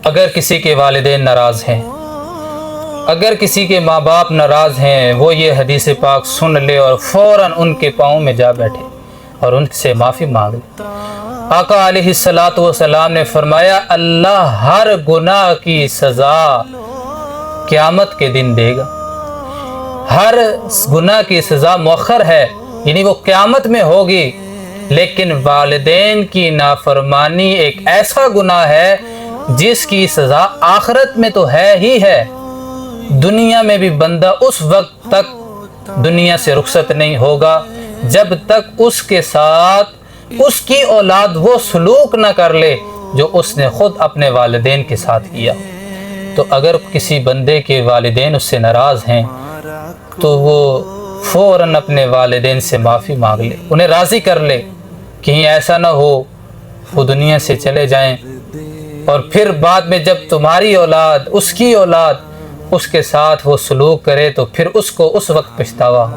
اگر کسی کے والدین ناراض ہیں، اگر کسی کے ماں باپ ناراض ہیں، وہ یہ حدیث پاک سن لے اور فوراً ان کے پاؤں میں جا بیٹھے اور ان سے معافی مانگ لے۔ آقا علیہ السلام نے فرمایا اللہ ہر گناہ کی سزا قیامت کے دن دے گا۔ ہر گناہ کی سزا مؤخر ہے، یعنی وہ قیامت میں ہوگی، لیکن والدین کی نافرمانی ایک ایسا گناہ ہے جس کی سزا آخرت میں تو ہے ہی ہے۔ دنیا میں بھی بندہ اس وقت تک دنیا سے رخصت نہیں ہوگا جب تک اس کے ساتھ اس کی اولاد وہ سلوک نہ کر لے جو اس نے خود اپنے والدین کے ساتھ کیا۔ تو اگر کسی بندے کے والدین اس سے ناراض ہیں تو وہ فوراً اپنے والدین سے معافی مانگ لے، انہیں راضی کر لے، کہیں ایسا نہ ہو وہ دنیا سے چلے جائیں اور پھر بعد میں جب تمہاری اولاد، اس کی اولاد اس کے ساتھ وہ سلوک کرے تو پھر اس کو اس وقت پچھتاوا ہو۔